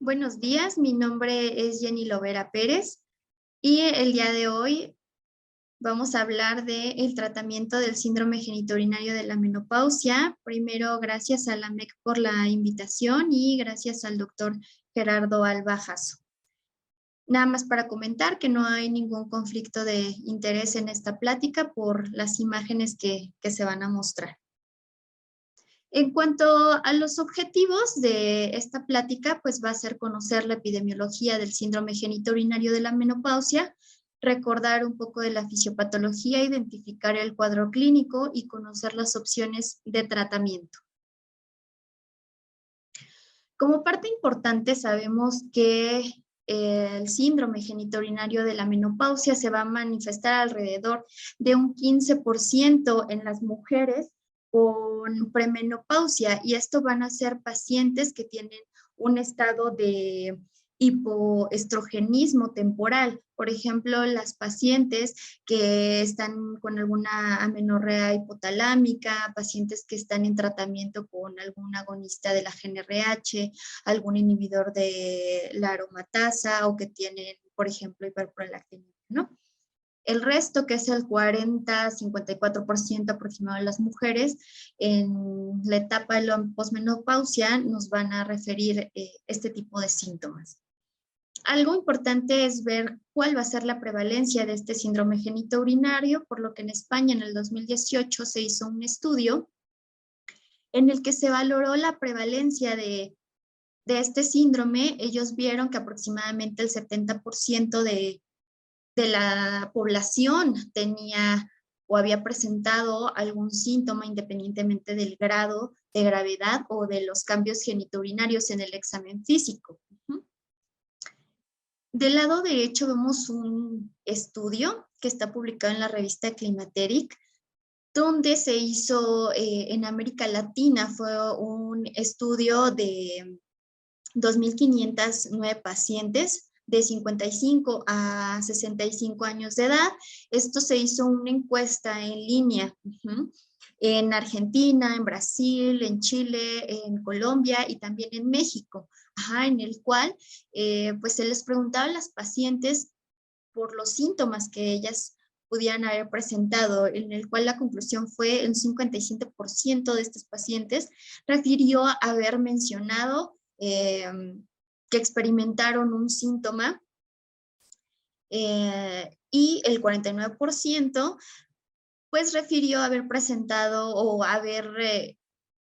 Buenos días, mi nombre es Jenny Lovera Pérez y el día de hoy vamos a hablar del tratamiento del síndrome genitourinario de la menopausia. Primero, gracias a la MEC por la invitación y gracias al doctor Gerardo Alba Jasso. Nada más para comentar que no hay ningún conflicto de interés en esta plática por las imágenes que se van a mostrar. En cuanto a los objetivos de esta plática, pues va a ser conocer la epidemiología del síndrome genitourinario de la menopausia, recordar un poco de la fisiopatología, identificar el cuadro clínico y conocer las opciones de tratamiento. Como parte importante sabemos que el síndrome genitourinario de la menopausia se va a manifestar alrededor de un 15% en las mujeres con premenopausia, y esto van a ser pacientes que tienen un estado de hipoestrogenismo temporal. Por ejemplo, las pacientes que están con alguna amenorrea hipotalámica, pacientes que están en tratamiento con algún agonista de la GnRH, algún inhibidor de la aromatasa o que tienen, por ejemplo, hiperprolactinemia, ¿no? El resto, que es el 40-54% aproximado de las mujeres, en la etapa de la posmenopausia nos van a referir este tipo de síntomas. Algo importante es ver cuál va a ser la prevalencia de este síndrome genitourinario, por lo que en España en el 2018 se hizo un estudio en el que se valoró la prevalencia de este síndrome. Ellos vieron que aproximadamente el 70% de la población tenía o había presentado algún síntoma independientemente del grado de gravedad o de los cambios genitourinarios en el examen físico. Del lado derecho vemos un estudio que está publicado en la revista Climateric, donde se hizo en América Latina. Fue un estudio de 2.509 pacientes de 55 a 65 años de edad. Esto se hizo una encuesta en línea en Argentina, en Brasil, en Chile, en Colombia y también en México, en el cual pues se les preguntaba a las pacientes por los síntomas que ellas pudieran haber presentado, en el cual la conclusión fue el 57% de estos pacientes refirió haber mencionado que experimentaron un síntoma y el 49% pues refirió haber presentado o haber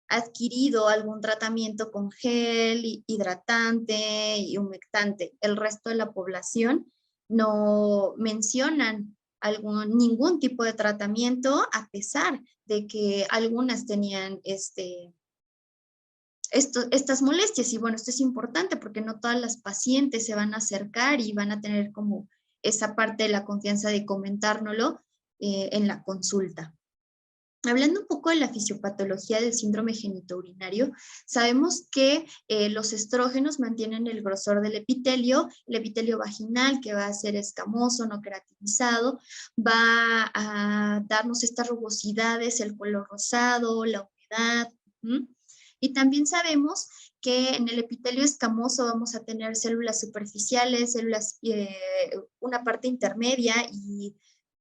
adquirido algún tratamiento con gel, hidratante y humectante. El resto de la población no mencionan ningún tipo de tratamiento, a pesar de que algunas tenían estas molestias. Y bueno, esto es importante porque no todas las pacientes se van a acercar y van a tener como esa parte de la confianza de comentárnoslo en la consulta. Hablando un poco de la fisiopatología del síndrome genitourinario, sabemos que los estrógenos mantienen el grosor del epitelio, el epitelio vaginal, que va a ser escamoso, no queratinizado, va a darnos estas rugosidades, el color rosado, la humedad. Y también sabemos que en el epitelio escamoso vamos a tener células superficiales, una parte intermedia y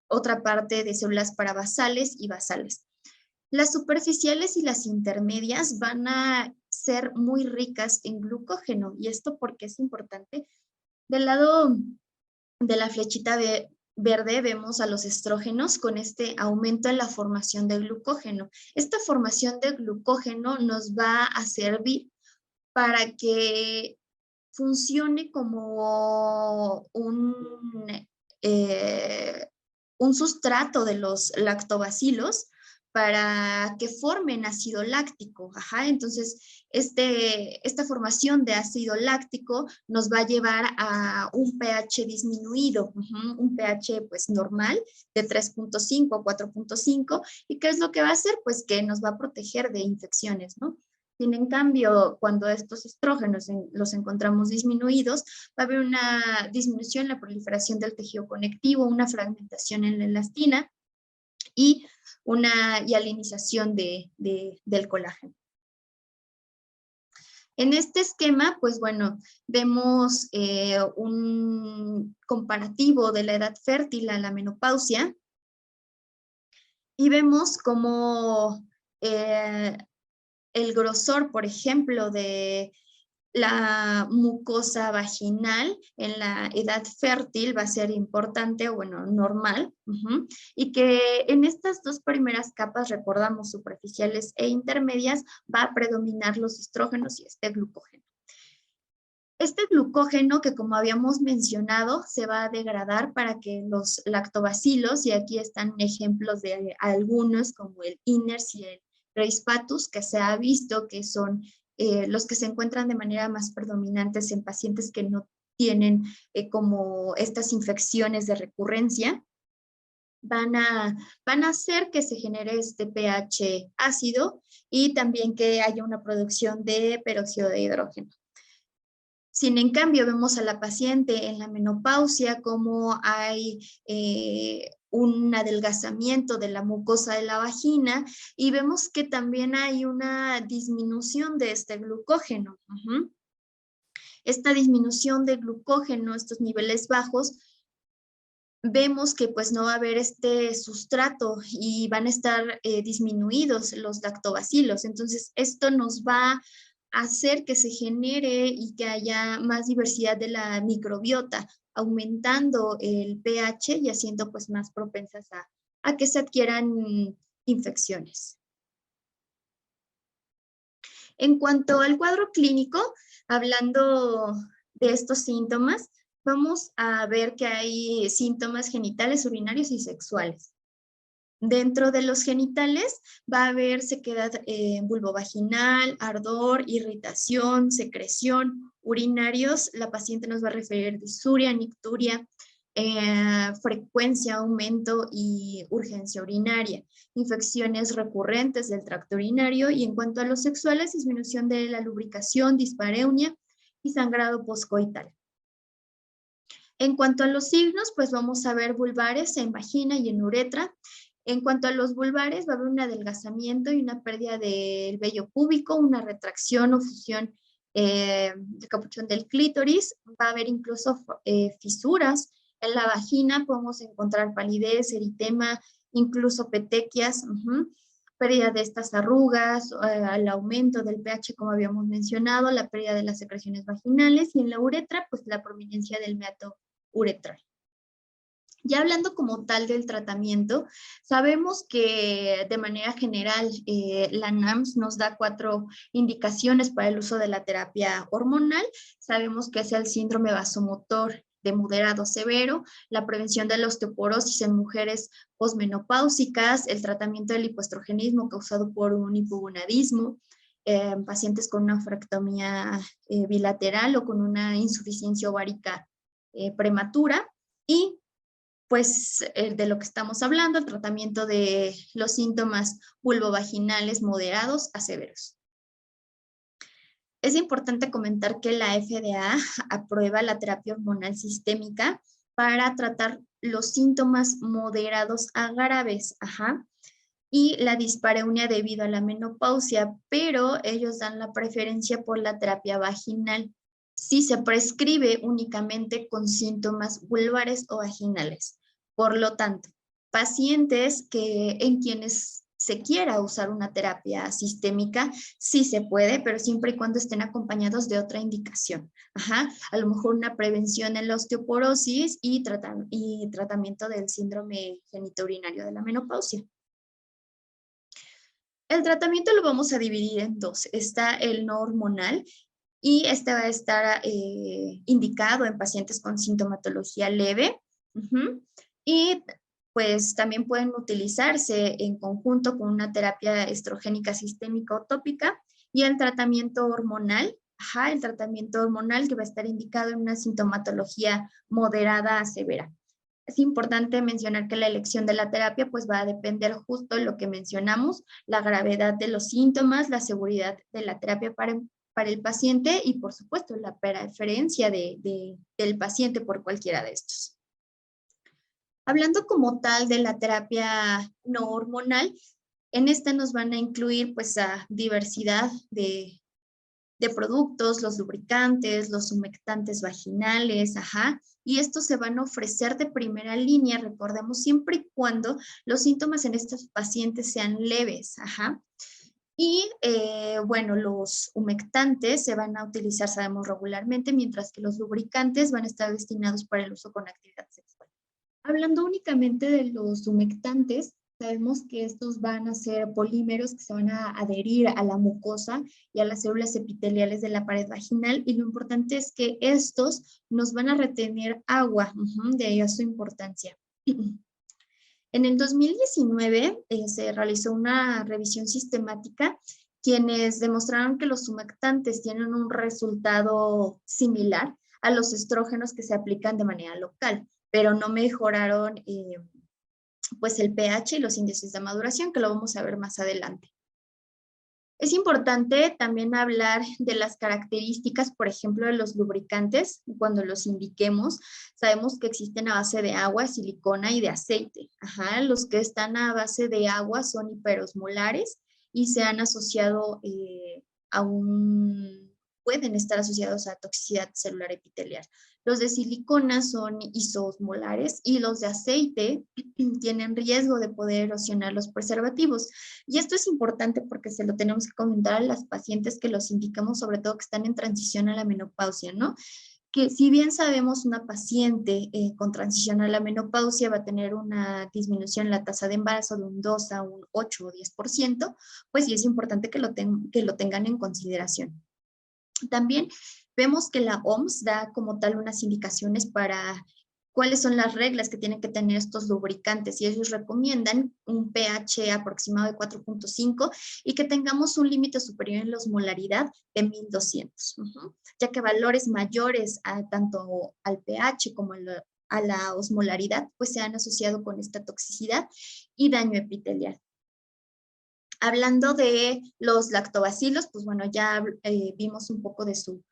otra parte de células parabasales y basales. Las superficiales y las intermedias van a ser muy ricas en glucógeno. ¿Y esto por qué es importante? Del lado de la flechita verde vemos a los estrógenos con este aumento en la formación de glucógeno. Esta formación de glucógeno nos va a servir para que funcione como un sustrato de los lactobacilos para que formen ácido láctico. Entonces, esta formación de ácido láctico nos va a llevar a un pH disminuido, un pH pues normal de 3.5 a 4.5. ¿Y qué es lo que va a hacer? Pues que nos va a proteger de infecciones, ¿no? En cambio, cuando estos estrógenos los encontramos disminuidos, va a haber una disminución en la proliferación del tejido conectivo, una fragmentación en la elastina y una hialinización del colágeno. En este esquema, pues bueno, vemos un comparativo de la edad fértil a la menopausia y vemos cómo el grosor, por ejemplo, de la mucosa vaginal en la edad fértil va a ser importante, o bueno, normal, y que en estas dos primeras capas, recordamos, superficiales e intermedias, va a predominar los estrógenos y este glucógeno. Este glucógeno que, como habíamos mencionado, se va a degradar para que los lactobacilos, y aquí están ejemplos de algunos como el Inners y el Grace patus, que se ha visto que son los que se encuentran de manera más predominantes en pacientes que no tienen como estas infecciones de recurrencia, van a hacer que se genere este pH ácido y también que haya una producción de peróxido de hidrógeno. Sin en cambio, vemos a la paciente en la menopausia como hay un adelgazamiento de la mucosa de la vagina y vemos que también hay una disminución de este glucógeno. Esta disminución de glucógeno, estos niveles bajos, vemos que pues no va a haber este sustrato y van a estar disminuidos los lactobacilos. Entonces, esto nos va a hacer que se genere y que haya más diversidad de la microbiota, aumentando el pH y haciendo pues más propensas a que se adquieran infecciones. En cuanto al cuadro clínico, hablando de estos síntomas, vamos a ver que hay síntomas genitales, urinarios y sexuales. Dentro de los genitales va a haber sequedad vulvovaginal, ardor, irritación, secreción. Urinarios, la paciente nos va a referir disuria, nicturia, frecuencia, aumento y urgencia urinaria. Infecciones recurrentes del tracto urinario, y en cuanto a los sexuales, disminución de la lubricación, dispareunia y sangrado poscoital. En cuanto a los signos, pues vamos a ver vulvares en vagina y en uretra. En cuanto a los vulvares, va a haber un adelgazamiento y una pérdida del vello púbico, una retracción o fusión del capuchón del clítoris. Va a haber incluso fisuras. En la vagina podemos encontrar palidez, eritema, incluso petequias, pérdida de estas arrugas, el aumento del pH, como habíamos mencionado, la pérdida de las secreciones vaginales, y en la uretra, pues la prominencia del meato uretral. Ya hablando como tal del tratamiento, sabemos que de manera general la NAMS nos da 4 indicaciones para el uso de la terapia hormonal. Sabemos que es el síndrome vasomotor de moderado severo, la prevención de la osteoporosis en mujeres posmenopáusicas, el tratamiento del hipoestrogenismo causado por un hipogonadismo, pacientes con una fractomía bilateral o con una insuficiencia ovárica prematura, y pues de lo que estamos hablando, el tratamiento de los síntomas vulvovaginales moderados a severos. Es importante comentar que la FDA aprueba la terapia hormonal sistémica para tratar los síntomas moderados a graves, y la dispareunia debido a la menopausia, pero ellos dan la preferencia por la terapia vaginal si se prescribe únicamente con síntomas vulvares o vaginales. Por lo tanto, pacientes en quienes se quiera usar una terapia sistémica, sí se puede, pero siempre y cuando estén acompañados de otra indicación. A lo mejor una prevención en la osteoporosis y tratamiento del síndrome genitourinario de la menopausia. El tratamiento lo vamos a dividir en dos. Está el no hormonal, y este va a estar indicado en pacientes con sintomatología leve. Y pues también pueden utilizarse en conjunto con una terapia estrogénica sistémica o tópica, y el tratamiento hormonal, el tratamiento hormonal que va a estar indicado en una sintomatología moderada a severa. Es importante mencionar que la elección de la terapia pues va a depender justo de lo que mencionamos, la gravedad de los síntomas, la seguridad de la terapia para el paciente y por supuesto la preferencia del paciente por cualquiera de estos. Hablando como tal de la terapia no hormonal, en esta nos van a incluir pues a diversidad de de productos, los lubricantes, los humectantes vaginales, y estos se van a ofrecer de primera línea, recordemos, siempre y cuando los síntomas en estos pacientes sean leves, Y bueno, los humectantes se van a utilizar, sabemos, regularmente, mientras que los lubricantes van a estar destinados para el uso con actividad sexual. Hablando únicamente de los humectantes, sabemos que estos van a ser polímeros que se van a adherir a la mucosa y a las células epiteliales de la pared vaginal, y lo importante es que estos nos van a retener agua, de ahí a su importancia. En el 2019 se realizó una revisión sistemática quienes demostraron que los humectantes tienen un resultado similar a los estrógenos que se aplican de manera local, pero no mejoraron pues el pH y los índices de maduración, que lo vamos a ver más adelante. Es importante también hablar de las características, por ejemplo, de los lubricantes. Cuando los indiquemos, sabemos que existen a base de agua, silicona y de aceite. Los que están a base de agua son hiperosmolares y se han asociado pueden estar asociados a toxicidad celular epitelial. Los de silicona son isoosmolares y los de aceite tienen riesgo de poder erosionar los preservativos. Y esto es importante porque se lo tenemos que comentar a las pacientes que los indicamos, sobre todo que están en transición a la menopausia, ¿no? Que si bien sabemos una paciente con transición a la menopausia va a tener una disminución en la tasa de embarazo de un 2 a un 8 o 10%, pues sí es importante que lo tengan en consideración. También vemos que la OMS da como tal unas indicaciones para cuáles son las reglas que tienen que tener estos lubricantes, y ellos recomiendan un pH aproximado de 4.5 y que tengamos un límite superior en la osmolaridad de 1200, ya que valores mayores tanto al pH como a la osmolaridad pues se han asociado con esta toxicidad y daño epitelial. Hablando de los lactobacilos, pues bueno, ya vimos un poco de su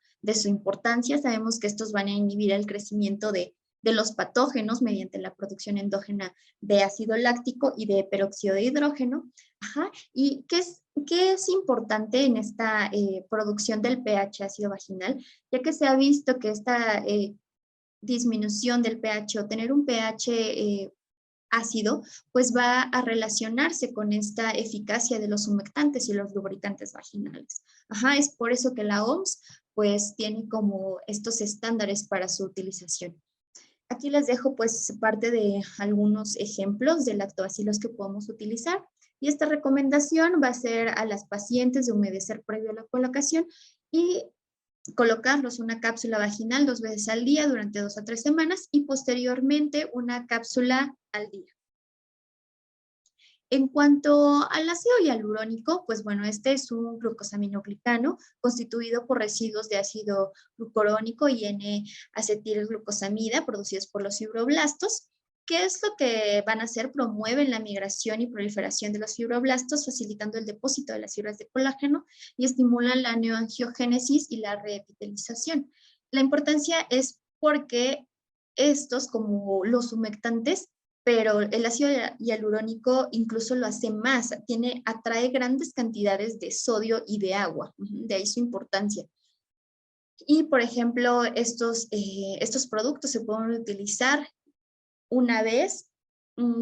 importancia. Sabemos que estos van a inhibir el crecimiento de los patógenos mediante la producción endógena de ácido láctico y de peróxido de hidrógeno. ¿Y qué es importante en esta producción del pH ácido vaginal? Ya que se ha visto que esta disminución del pH o tener un pH ácido, pues va a relacionarse con esta eficacia de los humectantes y los lubricantes vaginales. Es por eso que la OMS pues tiene como estos estándares para su utilización. Aquí les dejo pues parte de algunos ejemplos de lactobacilos que podemos utilizar, y esta recomendación va a ser a las pacientes de humedecer previo a la colocación y colocarlos una cápsula vaginal 2 veces al día durante 2 a 3 semanas y posteriormente una cápsula al día. En cuanto al ácido hialurónico, pues bueno, este es un glucosaminoglicano constituido por residuos de ácido glucurónico y N-acetilglucosamida producidos por los fibroblastos. ¿Qué es lo que van a hacer? Promueven la migración y proliferación de los fibroblastos, facilitando el depósito de las fibras de colágeno y estimulan la neoangiogénesis y la reepitelización. La importancia es porque estos, como los humectantes, pero el ácido hialurónico incluso lo hace más, atrae grandes cantidades de sodio y de agua, de ahí su importancia. Y, por ejemplo, estos productos se pueden utilizar una vez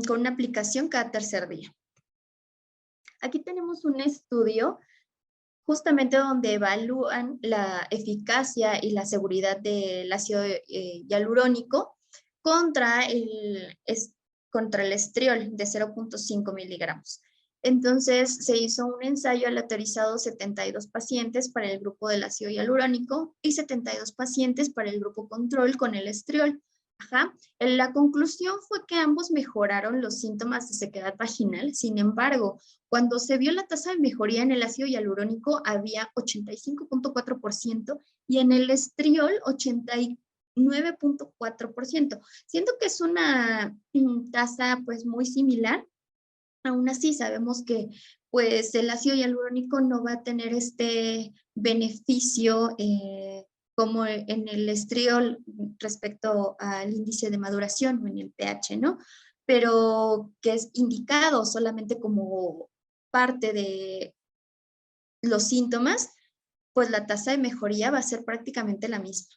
con una aplicación cada tercer día. Aquí tenemos un estudio justamente donde evalúan la eficacia y la seguridad del ácido hialurónico contra el estriol de 0.5 miligramos. Entonces se hizo un ensayo aleatorizado 72 pacientes para el grupo del ácido hialurónico y 72 pacientes para el grupo control con el estriol. La conclusión fue que ambos mejoraron los síntomas de sequedad vaginal. Sin embargo, cuando se vio la tasa de mejoría en el ácido hialurónico había 85.4% y en el estriol 89.4%. Siento que es una tasa pues muy similar. Aún así sabemos que pues el ácido hialurónico no va a tener este beneficio como en el estriol respecto al índice de maduración o en el pH, ¿no? Pero que es indicado solamente como parte de los síntomas, pues la tasa de mejoría va a ser prácticamente la misma.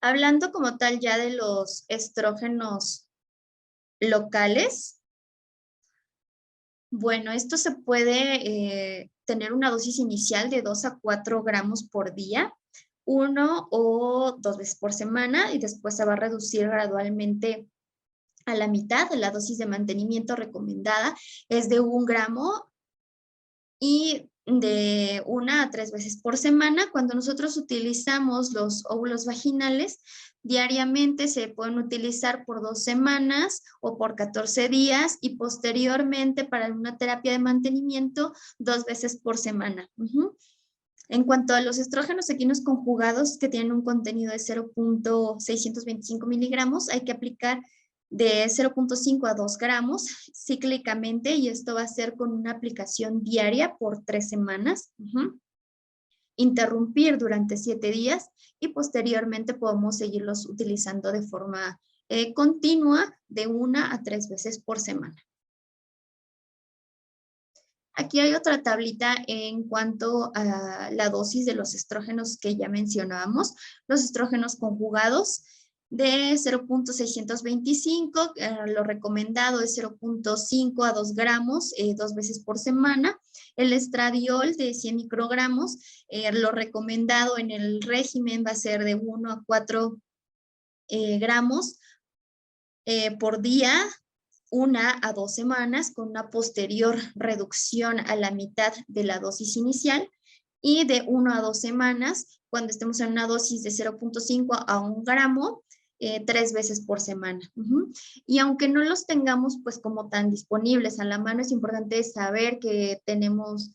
Hablando como tal ya de los estrógenos locales, bueno, esto se puede tener una dosis inicial de 2 a 4 gramos por día, 1 o 2 veces por semana, y después se va a reducir gradualmente a la mitad. De la dosis de mantenimiento recomendada es de 1 gramo y de 1 a 3 veces por semana. Cuando nosotros utilizamos los óvulos vaginales, diariamente se pueden utilizar por 2 semanas o por 14 días y posteriormente para una terapia de mantenimiento 2 veces por semana. En cuanto a los estrógenos equinos conjugados que tienen un contenido de 0.625 miligramos, hay que aplicar de 0.5 a 2 gramos cíclicamente, y esto va a ser con una aplicación diaria por 3 semanas. Interrumpir durante 7 días y posteriormente podemos seguirlos utilizando de forma continua de 1 a 3 veces por semana. Aquí hay otra tablita en cuanto a la dosis de los estrógenos que ya mencionábamos. Los estrógenos conjugados de 0.625, lo recomendado es 0.5 a 2 gramos 2 veces por semana. El estradiol de 100 microgramos, lo recomendado en el régimen va a ser de 1 a 4 gramos por día, 1 a 2 semanas, con una posterior reducción a la mitad de la dosis inicial, y de 1 a 2 semanas, cuando estemos en una dosis de 0.5 a 1 gramo, 3 veces por semana. Y aunque no los tengamos pues como tan disponibles a la mano, es importante saber que tenemos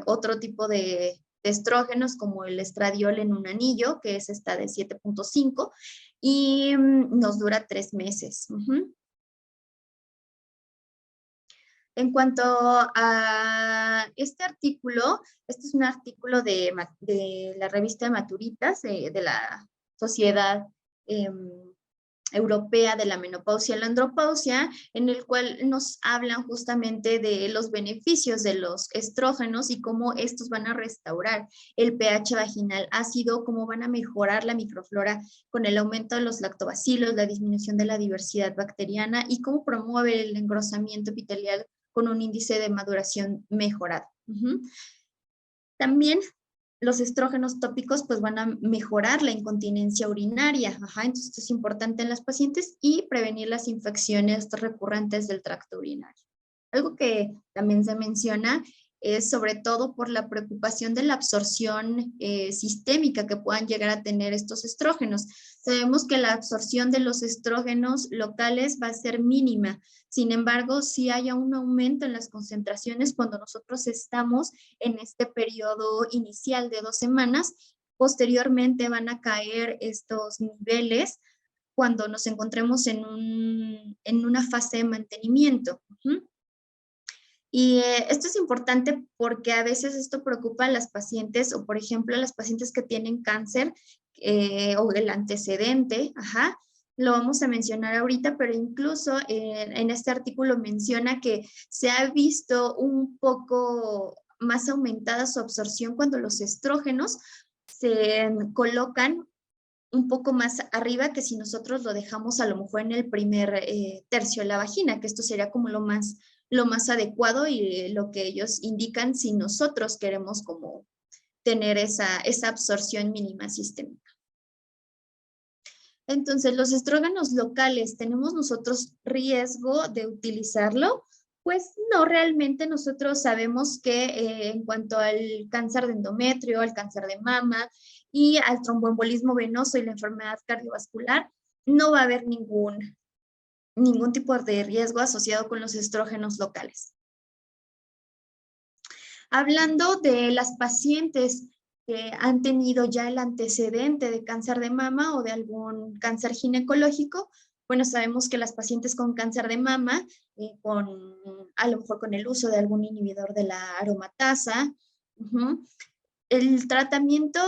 otro tipo de estrógenos como el estradiol en un anillo, que es esta de 7.5, y nos dura 3 meses. En cuanto a este artículo, este es un artículo de la revista de Maturitas, de la Sociedad Europea de la Menopausia y la Andropausia, en el cual nos hablan justamente de los beneficios de los estrógenos y cómo estos van a restaurar el pH vaginal ácido, cómo van a mejorar la microflora con el aumento de los lactobacilos, la disminución de la diversidad bacteriana, y cómo promueve el engrosamiento epitelial con un índice de maduración mejorado. También los estrógenos tópicos pues van a mejorar la incontinencia urinaria. Entonces esto es importante en las pacientes, y prevenir las infecciones recurrentes del tracto urinario. Algo que también se menciona es sobre todo por la preocupación de la absorción sistémica que puedan llegar a tener estos estrógenos. Sabemos que la absorción de los estrógenos locales va a ser mínima. Sin embargo, sí hay un aumento en las concentraciones cuando nosotros estamos en este periodo inicial de 2 semanas. Posteriormente van a caer estos niveles cuando nos encontremos en una fase de mantenimiento. Y esto es importante porque a veces esto preocupa a las pacientes, o por ejemplo a las pacientes que tienen cáncer o el antecedente, lo vamos a mencionar ahorita, pero incluso en este artículo menciona que se ha visto un poco más aumentada su absorción cuando los estrógenos se colocan un poco más arriba que si nosotros lo dejamos a lo mejor en el primer tercio de la vagina, que esto sería como lo más adecuado y lo que ellos indican si nosotros queremos como tener esa absorción mínima sistémica. Entonces, los estrógenos locales, ¿tenemos nosotros riesgo de utilizarlo? Pues no, realmente nosotros sabemos que en cuanto al cáncer de endometrio, al cáncer de mama y al tromboembolismo venoso y la enfermedad cardiovascular, no va a haber ningún tipo de riesgo asociado con los estrógenos locales. Hablando de las pacientes que han tenido ya el antecedente de cáncer de mama o de algún cáncer ginecológico, bueno, sabemos que las pacientes con cáncer de mama, a lo mejor con el uso de algún inhibidor de la aromatasa, el tratamiento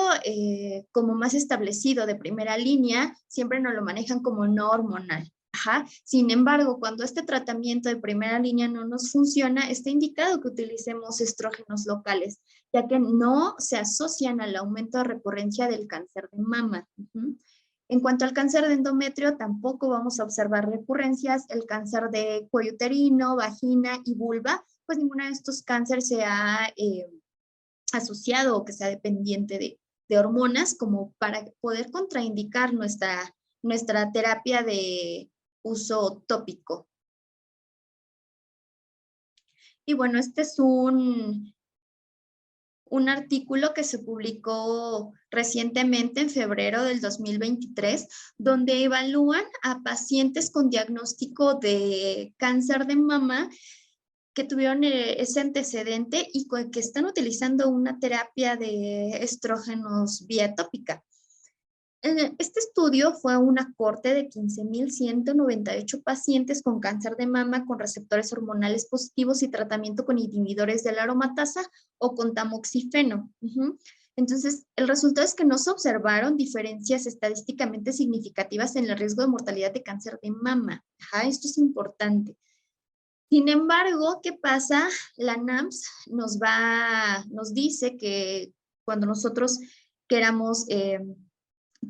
como más establecido de primera línea siempre nos lo manejan como no hormonal. Ajá. Sin embargo, cuando este tratamiento de primera línea no nos funciona, está indicado que utilicemos estrógenos locales, ya que no se asocian al aumento de recurrencia del cáncer de mama. En cuanto al cáncer de endometrio, tampoco vamos a observar recurrencias. El cáncer de cuello uterino, vagina y vulva, pues ninguno de estos cánceres se ha asociado o que sea dependiente de hormonas como para poder contraindicar nuestra terapia de uso tópico. Y bueno, este es un artículo que se publicó recientemente en febrero del 2023, donde evalúan a pacientes con diagnóstico de cáncer de mama que tuvieron ese antecedente y que están utilizando una terapia de estrógenos vía tópica. Este estudio fue una corte de 15.198 pacientes con cáncer de mama con receptores hormonales positivos y tratamiento con inhibidores de la aromatasa o con tamoxifeno. Entonces, el resultado es que no se observaron diferencias estadísticamente significativas en el riesgo de mortalidad de cáncer de mama. Esto es importante. Sin embargo, ¿qué pasa? La NAMS nos dice que cuando nosotros queramos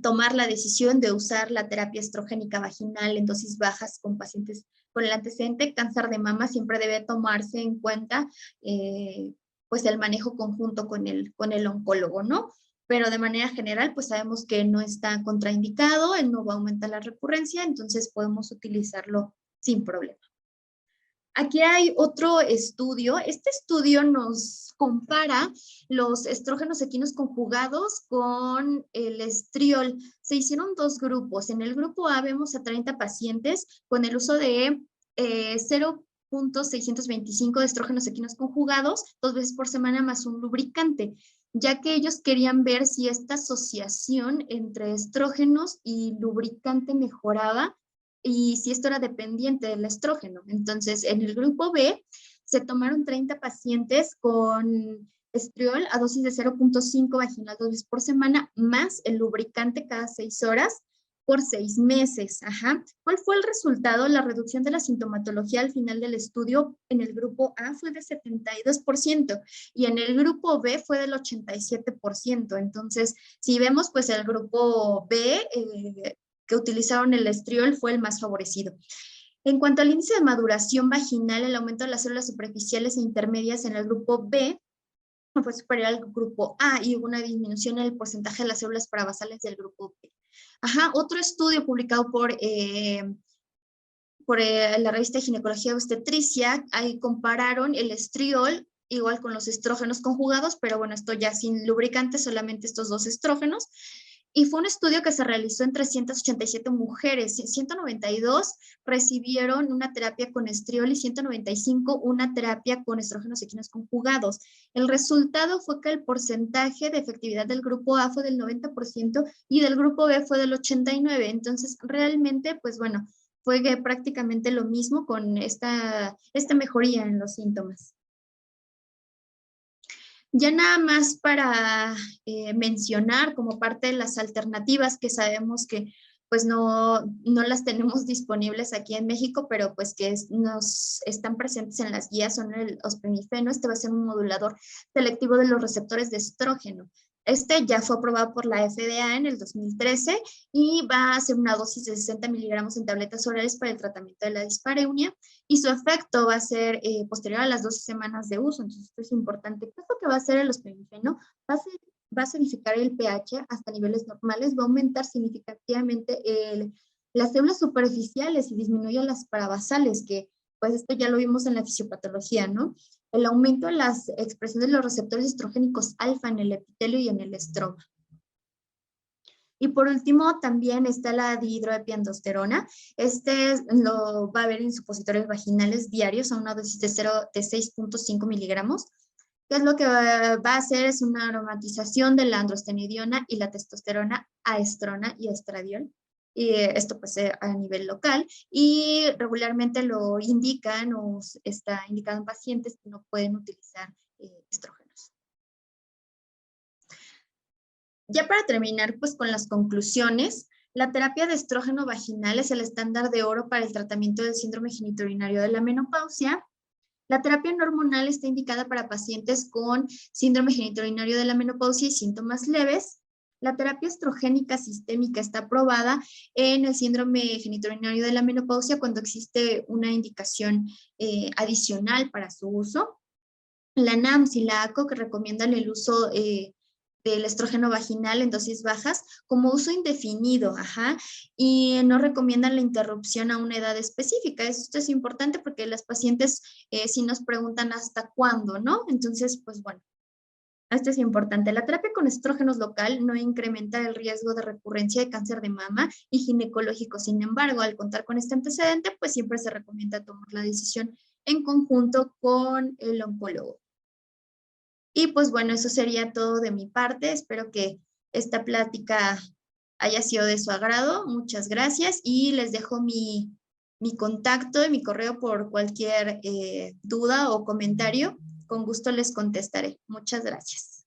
tomar la decisión de usar la terapia estrogénica vaginal en dosis bajas con pacientes con el antecedente de cáncer de mama, siempre debe tomarse en cuenta pues el manejo conjunto con el oncólogo, ¿no? Pero de manera general, pues sabemos que no está contraindicado, él no va a aumentar la recurrencia, entonces podemos utilizarlo sin problema. Aquí hay otro estudio. Este estudio nos compara los estrógenos equinos conjugados con el estriol. Se hicieron dos grupos. En el grupo A vemos a 30 pacientes con el uso de 0.625 de estrógenos equinos conjugados 2 veces por semana más un lubricante, ya que ellos querían ver si esta asociación entre estrógenos y lubricante mejoraba y si esto era dependiente del estrógeno. Entonces, en el grupo B se tomaron 30 pacientes con estriol a dosis de 0.5 vaginal 2 veces por semana, más el lubricante cada 6 horas por 6 meses. ¿Cuál fue el resultado? La reducción de la sintomatología al final del estudio en el grupo A fue de 72% y en el grupo B fue del 87%. Entonces, si vemos, pues el grupo B que utilizaron el estriol fue el más favorecido. En cuanto al índice de maduración vaginal, el aumento de las células superficiales e intermedias en el grupo B fue superior al grupo A y hubo una disminución en el porcentaje de las células parabasales del grupo B. Otro estudio publicado por la revista de Ginecología y Obstetricia, ahí compararon el estriol igual con los estrógenos conjugados, pero bueno, esto ya sin lubricante, solamente estos dos estrógenos. Y fue un estudio que se realizó en 387 mujeres. 192 recibieron una terapia con estriol y 195 una terapia con estrógenos equinos conjugados. El resultado fue que el porcentaje de efectividad del grupo A fue del 90% y del grupo B fue del 89%. Entonces, realmente, pues bueno, fue prácticamente lo mismo con esta mejoría en los síntomas. Ya nada más para mencionar como parte de las alternativas que sabemos que pues no las tenemos disponibles aquí en México, pero pues que nos están presentes en las guías, son el ospemifeno. Este va a ser un modulador selectivo de los receptores de estrógeno. Este ya fue aprobado por la FDA en el 2013 y va a ser una dosis de 60 miligramos en tabletas orales para el tratamiento de la dispareunia y su efecto va a ser posterior a las 12 semanas de uso. Entonces esto es importante. ¿Qué es lo que va a hacer el ospemifeno? Va a acidificar el pH hasta niveles normales, va a aumentar significativamente las células superficiales y disminuye las parabasales, que pues esto ya lo vimos en la fisiopatología, ¿no? El aumento de las expresiones de los receptores estrogénicos alfa en el epitelio y en el estroma. Y por último, también está la dihidroepiandrosterona. Lo va a ver en supositorios vaginales diarios a una dosis de 6.5 miligramos. ¿Qué es lo que va a hacer? Es una aromatización de la androstenidiona y la testosterona a estrona y estradiol. Y esto pues a nivel local y regularmente lo indican o está indicado en pacientes que no pueden utilizar estrógenos. Ya para terminar pues con las conclusiones, La terapia de estrógeno vaginal es el estándar de oro para el tratamiento del síndrome genitourinario de la menopausia. La terapia no hormonal está indicada para pacientes con síndrome genitourinario de la menopausia y síntomas leves. La terapia estrogénica sistémica está aprobada en el síndrome genitourinario de la menopausia cuando existe una indicación adicional para su uso. La NAMS y la ACO que recomiendan el uso del estrógeno vaginal en dosis bajas como uso indefinido, y no recomiendan la interrupción a una edad específica. Esto es importante porque las pacientes sí nos preguntan hasta cuándo, ¿no? Entonces, pues bueno, esto es importante. La terapia con estrógenos local no incrementa el riesgo de recurrencia de cáncer de mama y ginecológico. Sin embargo, al contar con este antecedente, pues siempre se recomienda tomar la decisión en conjunto con el oncólogo. Y pues bueno, eso sería todo de mi parte. Espero que esta plática haya sido de su agrado. Muchas gracias y les dejo mi contacto y mi correo por cualquier duda o comentario. Con gusto les contestaré. Muchas gracias.